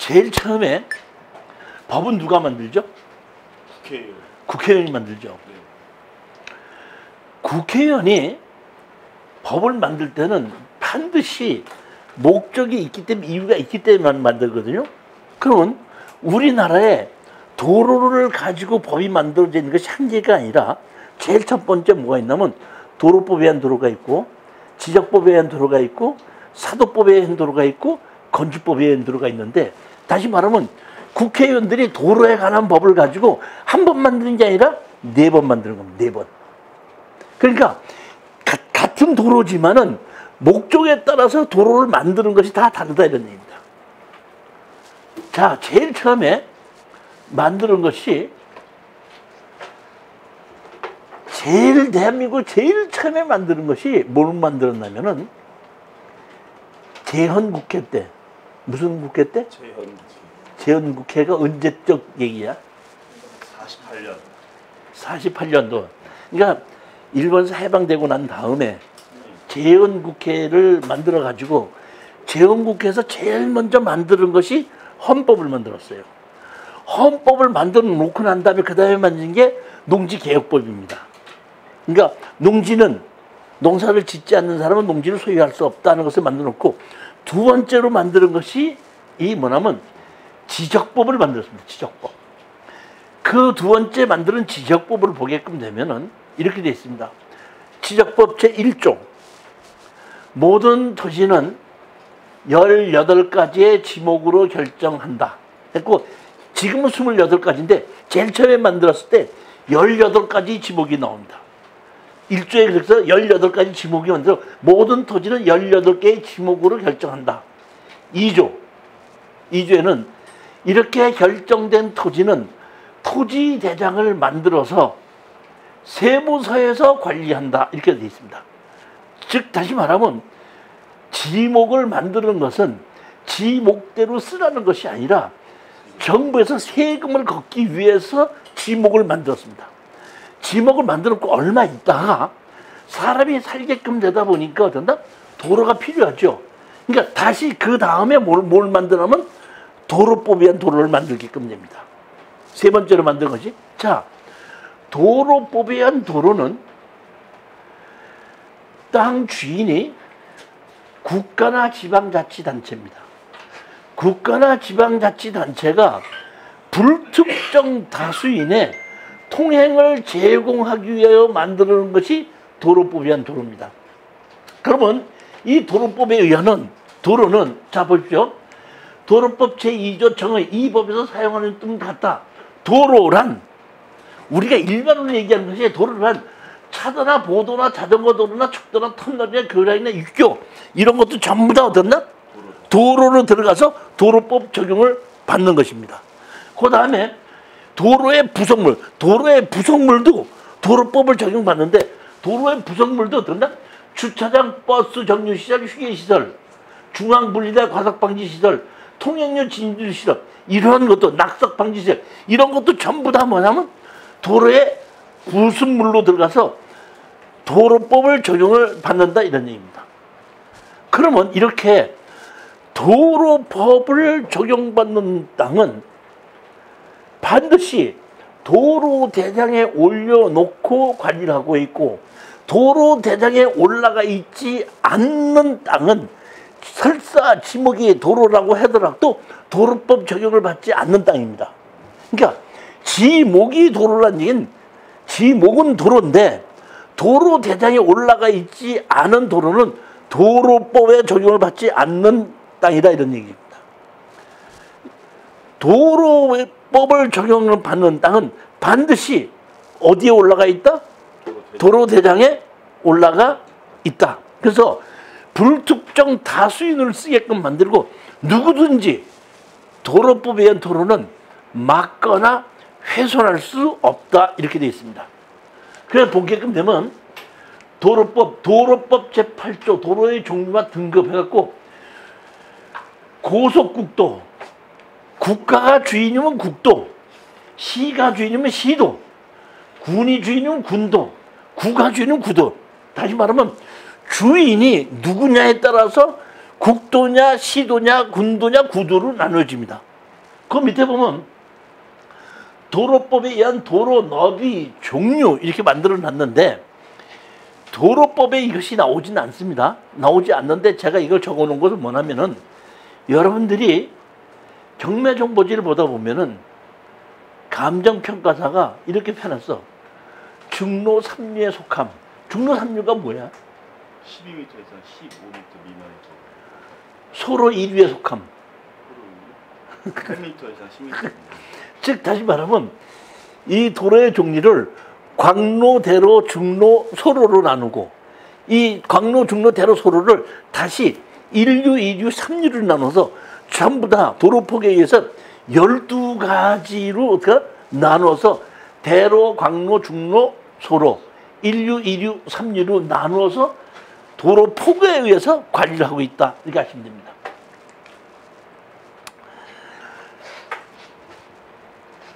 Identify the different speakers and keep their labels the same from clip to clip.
Speaker 1: 제일 처음에 법은 누가 만들죠?
Speaker 2: 국회의원.
Speaker 1: 국회의원이 만들죠.
Speaker 2: 네.
Speaker 1: 국회의원이 법을 만들 때는 반드시 목적이 있기 때문에, 이유가 있기 때문에 만들거든요. 그러면 우리나라에 도로를 가지고 법이 만들어지는 것이 한계가 아니라 제일 첫 번째 뭐가 있냐면 도로법에 의한 도로가 있고, 지적법에 의한 도로가 있고, 사도법에 의한 도로가 있고, 건축법에 의한 도로가 있는데, 다시 말하면 국회의원들이 도로에 관한 법을 가지고 한 번 만드는 게 아니라 4번 만드는 겁니다. 4번. 그러니까 같은 도로지만은 목적에 따라서 도로를 만드는 것이 다 다르다 이런 얘기입니다. 자, 제일 처음에 만드는 것이, 대한민국 제일 처음에 만드는 것이 뭘 만들었냐면은 재헌국회 때. 무슨 국회 때? 재헌국회가 언제적 얘기야? 48년도. 그러니까 일본에서 해방되고 난 다음에 재헌국회를 만들어 가지고, 재헌국회에서 제일 먼저 만드는 것이 헌법을 만들었어요. 헌법을 만들어 놓고 난 다음에 그 다음에 만든 게 농지개혁법입니다. 그러니까 농지는, 농사를 짓지 않는 사람은 농지를 소유할 수 없다는 것을 만들어 놓고, 두 번째로 만드는 것이 이 뭐냐면 지적법을 만들었습니다. 지적법. 그 두 번째 만드는 지적법을 보게끔 되면은 이렇게 되어 있습니다. 지적법 제1조. 모든 토지는 18가지의 지목으로 결정한다. 했고, 지금은 28가지인데 제일 처음에 만들었을 때 18가지 지목이 나옵니다. 1조에 그래서 18가지 지목이 만들어 모든 토지는 18개의 지목으로 결정한다. 2조에는 이렇게 결정된 토지는 토지대장을 만들어서 세무서에서 관리한다. 이렇게 되어 있습니다. 즉 다시 말하면 지목을 만드는 것은 지목대로 쓰라는 것이 아니라 정부에서 세금을 걷기 위해서 지목을 만들었습니다. 지목을 만들었고 얼마 있다가 사람이 살게끔 되다 보니까 어떤다? 도로가 필요하죠. 그러니까 다시 그 다음에 뭘 만들냐면 도로법에 의한 도로를 만들게끔 됩니다. 세 번째로 만든 것이, 자, 도로법에 의한 도로는 땅 주인이 국가나 지방자치단체입니다. 국가나 지방자치단체가 불특정 다수인의 통행을 제공하기 위하여 만드는 것이 도로법에 의한 도로입니다. 그러면 이 도로법에 의한 도로는, 자 보십시오. 도로법 제2조 정의 이 법에서 사용하는 뜻 같다. 도로란, 우리가 일반으로 얘기하는 것이 도로란 차도나 보도나 자전거 도로나 축도나 터널이나 교량이나 육교 이런 것도 전부 다 어떻나? 도로로 들어가서 도로법 적용을 받는 것입니다. 그 다음에 도로의 부속물도 도로법을 적용받는데, 도로의 부속물도 어떤다? 주차장, 버스 정류시설, 휴게시설, 중앙분리대 과속방지시설, 통행료 진출시설, 이러한 것도 낙석방지시설, 이런 것도 전부 다 뭐냐면 도로의 부속물로 들어가서 도로법을 적용을 받는다 이런 얘기입니다. 그러면 이렇게 도로법을 적용받는 땅은 반드시 도로대장에 올려놓고 관리를 하고 있고, 도로대장에 올라가 있지 않는 땅은 설사 지목이 도로라고 하더라도 도로법 적용을 받지 않는 땅입니다. 그러니까 지목이 도로란 얘기는, 지목은 도로인데 도로대장에 올라가 있지 않은 도로는 도로법에 적용을 받지 않는 땅이다 이런 얘기입니다. 도로법을 적용을 받는 땅은 반드시 어디에 올라가 있다? 도로대장에 올라가 있다. 그래서 불특정 다수인을 쓰게끔 만들고, 누구든지 도로법에 의한 도로는 막거나 훼손할 수 없다 이렇게 되어 있습니다. 그래서 보게끔 되면 도로법 제8조 도로의 종류와 등급 해갖고, 고속국도, 국가가 주인이면 국도, 시가 주인이면 시도, 군이 주인이면 군도, 구가 주인이면 구도. 다시 말하면 주인이 누구냐에 따라서 국도냐 시도냐 군도냐 구도로 나눠집니다. 그 밑에 보면 도로법에 의한 도로 너비 종류 이렇게 만들어 놨는데 도로법에 이것이 나오지는 않습니다. 나오지 않는데 제가 이걸 적어 놓은 것은 뭐냐면은 여러분들이 경매정보지를 보다 보면은 감정평가사가 이렇게 펴놨어. 중로 3류에 속함. 중로 3류가 뭐야?
Speaker 2: 12m에서 15m 미만의 쪽.
Speaker 1: 소로 2류에 속함.
Speaker 2: 10m에서 10m.
Speaker 1: 즉 다시 말하면 이 도로의 종류를 광로, 대로, 중로, 소로로 나누고 이 광로, 중로, 대로, 소로를 다시 1류, 2류, 3류를 나눠서 전부 다 도로폭에 의해서 12가지로 어떻게 나눠서 대로, 광로, 중로, 소로 1류, 2류, 3류로 나누어서 도로폭에 의해서 관리를 하고 있다. 이렇게 하시면 됩니다.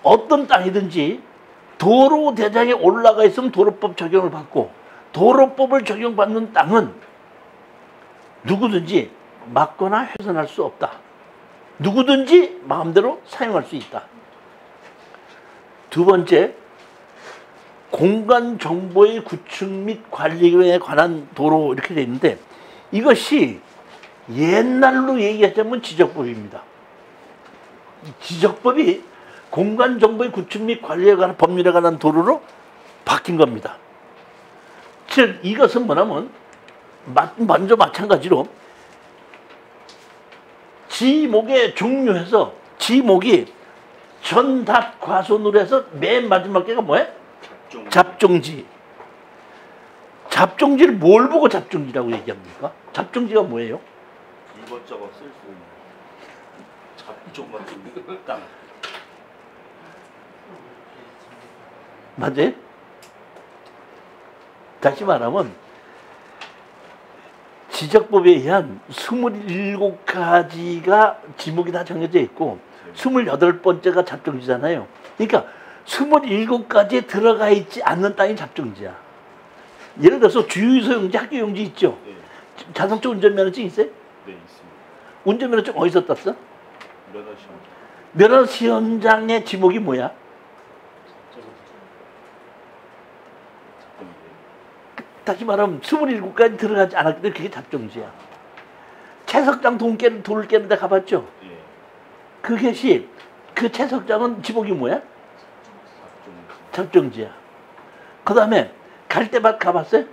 Speaker 1: 어떤 땅이든지 도로 대장에 올라가 있으면 도로법 적용을 받고 도로법을 적용받는 땅은 누구든지 막거나 훼손할 수 없다. 누구든지 마음대로 사용할 수 있다. 두 번째, 공간 정보의 구축 및 관리에 관한 도로 이렇게 되어 있는데 이것이 옛날로 얘기하자면 지적법입니다. 지적법이 공간 정보의 구축 및 관리에 관한 법률에 관한 도로로 바뀐 겁니다. 즉 이것은 뭐냐면 먼저 마찬가지로 지목에 종류해서 지목이 전답 과손으로 해서 맨 마지막 개가 뭐예요? 잡종지. 잡종지를 뭘 보고 잡종지라고 얘기합니까? 잡종지가 뭐예요?
Speaker 2: 이것저것 쓸 수 있는 잡종 같은 땅.
Speaker 1: 맞아요? 다시 말하면 지적법에 의한 27가지가 지목이 다 정해져 있고 28번째가 잡종지잖아요. 그러니까 27가지에 들어가 있지 않는 땅이 잡종지야. 예를 들어서 주유소용지, 학교용지 있죠?
Speaker 2: 네.
Speaker 1: 자동차 운전면허증 있어요?
Speaker 2: 네, 있습니다.
Speaker 1: 운전면허증 어디서 땄어?
Speaker 2: 면허시험.
Speaker 1: 면허시험장의 지목이 뭐야? 다시 말하면 27가지 들어가지 않았기 때문에 그게 잡종지야. 채석장 돌을 깨는 데 가봤죠?
Speaker 2: 예.
Speaker 1: 그것이 그 채석장은 지목이 뭐야?
Speaker 2: 잡종지.
Speaker 1: 잡종지야. 그 다음에 갈대밭 가봤어요?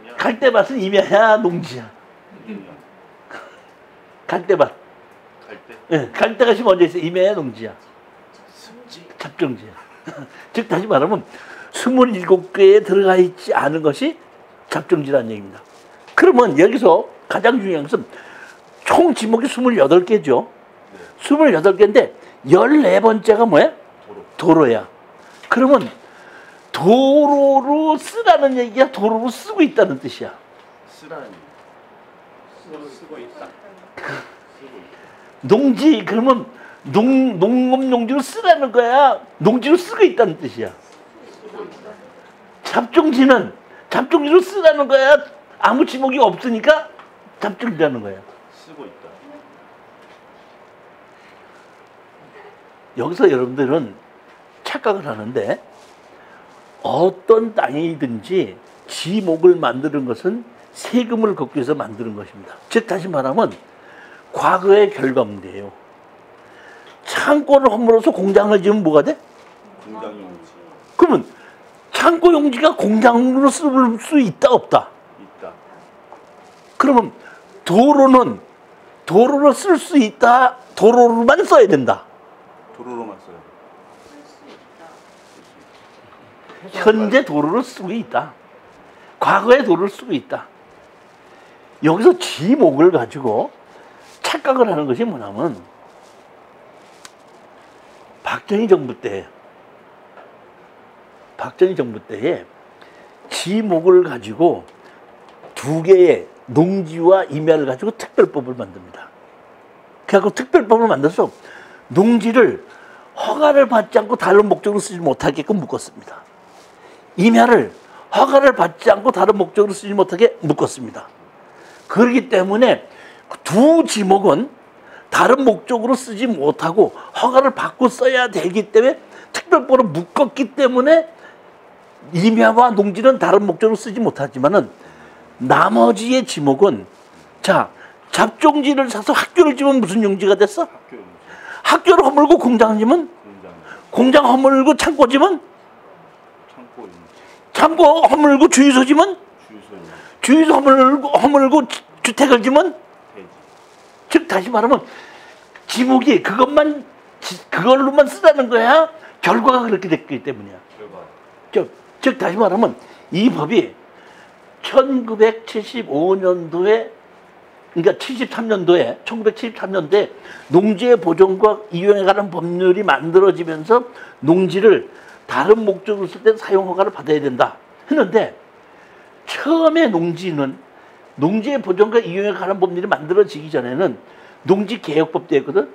Speaker 2: 임야.
Speaker 1: 갈대밭은 임야야 농지야.
Speaker 2: 임야.
Speaker 1: 갈대밭.
Speaker 2: 갈대.
Speaker 1: 예, 갈대밭이 먼저 있어. 임야야 농지야.
Speaker 2: 습지.
Speaker 1: 잡종지야. 즉 다시 말하면 27개에 들어가 있지 않은 것이 잡종지라는 얘기입니다. 그러면 여기서 가장 중요한 것은 총 지목이 28개죠.
Speaker 2: 네.
Speaker 1: 28개인데 14번째가 뭐야? 도로야. 그러면 도로로 쓰라는 얘기가 도로로 쓰고 있다는 뜻이야.
Speaker 2: 쓰라는 쓰고 있다.
Speaker 1: 농지 그러면 농업 용지로 쓰라는 거야. 농지로 쓰고 있다는 뜻이야. 잡종지는 잡종지로 쓰라는 거야. 아무 지목이 없으니까 잡종지라는 거야.
Speaker 2: 쓰고 있다.
Speaker 1: 여기서 여러분들은 착각을 하는데 어떤 땅이든지 지목을 만드는 것은 세금을 걷기 위해서 만드는 것입니다. 즉 다시 말하면 과거의 결과물이에요. 창고를 허물어서 공장을 지으면 뭐가 돼?
Speaker 2: 공장용지.
Speaker 1: 그러면 창고 용지가 공장으로 쓸 수 있다 없다?
Speaker 2: 있다.
Speaker 1: 그러면 도로는 도로로 쓸 수 있다, 도로로만 써야 된다.
Speaker 2: 도로로만 써요.
Speaker 1: 현재 도로를 쓰고 있다. 과거의 도로를 쓰고 있다. 여기서 지목을 가지고 착각을 하는 것이 뭐냐면 박정희 정부 때에 지목을 가지고 두 개의 농지와 임야를 가지고 특별법을 만듭니다. 그래서 특별법을 만들어서 농지를 허가를 받지 않고 다른 목적으로 쓰지 못하게끔 묶었습니다. 임야를 허가를 받지 않고 다른 목적으로 쓰지 못하게 묶었습니다. 그렇기 때문에 두 지목은 다른 목적으로 쓰지 못하고 허가를 받고 써야 되기 때문에 특별법으로 묶었기 때문에 임야와 농지는 다른 목적으로 쓰지 못하지만은 나머지의 지목은 자 잡종지를 사서 학교를 지으면 무슨 용지가 됐어?
Speaker 2: 학교 용지,
Speaker 1: 학교를 허물고 공장을 지면 공장 허물고 창고 지면
Speaker 2: 창고 용지,
Speaker 1: 창고 허물고 주유소 지면
Speaker 2: 주유소 용지,
Speaker 1: 주유소 허물고 주택을 지면
Speaker 2: 폐지.
Speaker 1: 즉 다시 말하면 지목이 그걸로만 쓰라는 거야. 결과가 그렇게 됐기 때문이야.
Speaker 2: 결과.
Speaker 1: 즉 다시 말하면 이 법이 1975년도에 그러니까 1973년도에 농지의 보존과 이용에 관한 법률이 만들어지면서 농지를 다른 목적으로 쓸 때 사용 허가를 받아야 된다 했는데 처음에 농지의 보존과 이용에 관한 법률이 만들어지기 전에는 농지개혁법 때였거든.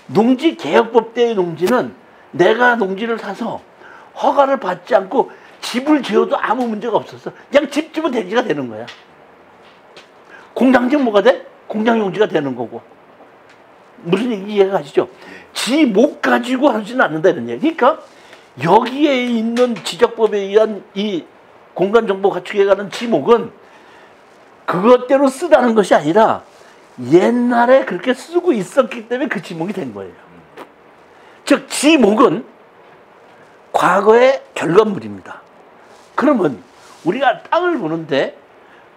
Speaker 1: 농지개혁법 때의 농지는 내가 농지를 사서 허가를 받지 않고 집을 지어도 아무 문제가 없었어. 그냥 집 지으면 대지가 되는 거야. 공장 지으면 뭐가 돼? 공장 용지가 되는 거고. 무슨 얘기 이해가 가시죠? 지 못 가지고 하지는 않는다 이런 얘기. 그러니까 여기에 있는 지적법에 의한 이 공간정보 가축에 관한 지목은 그것대로 쓰라는 것이 아니라 옛날에 그렇게 쓰고 있었기 때문에 그 지목이 된 거예요. 즉 지목은 과거의 결과물입니다. 그러면 우리가 땅을 보는데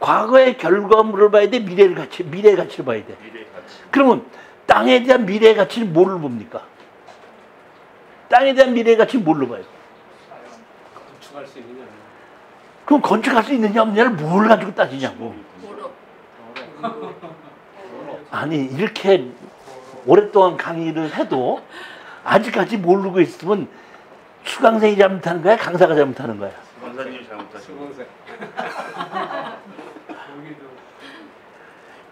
Speaker 1: 과거의 결과물을 봐야 돼? 미래의 가치를 봐야 돼?
Speaker 2: 미래 가치.
Speaker 1: 그러면 땅에 대한 미래의 가치를 뭘로 봅니까? 땅에 대한 미래의 가치를 뭘로 봐요?
Speaker 3: 건축할 수 있느냐?
Speaker 1: 그럼 건축할 수 있느냐 없느냐를 뭘 가지고 따지냐고. 아니 이렇게 오랫동안 강의를 해도 아직까지 모르고 있으면 수강생이 잘못하는 거야? 강사가 잘못하는 거야?
Speaker 2: 원사님이 잘못하신 거.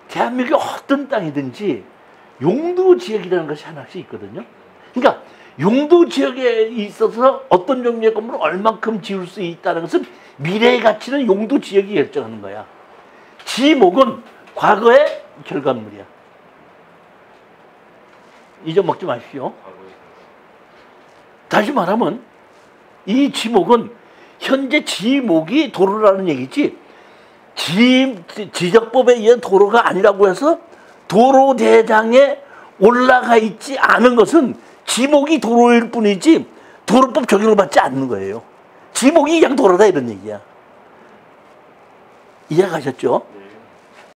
Speaker 1: 대한민국의 어떤 땅이든지 용도지역이라는 것이 하나씩 있거든요. 그러니까 용도지역에 있어서 어떤 종류의 건물을 얼만큼 지을 수 있다는 것은 미래의 가치는 용도지역이 결정하는 거야. 지목은 과거의 결과물이야. 잊어먹지 마십시오. 다시 말하면 이 지목은 현재 지목이 도로라는 얘기지 지적법에 의한 도로가 아니라고 해서 도로대장에 올라가 있지 않은 것은 지목이 도로일 뿐이지 도로법 적용을 받지 않는 거예요. 지목이 그냥 도로다 이런 얘기야. 이해가셨죠?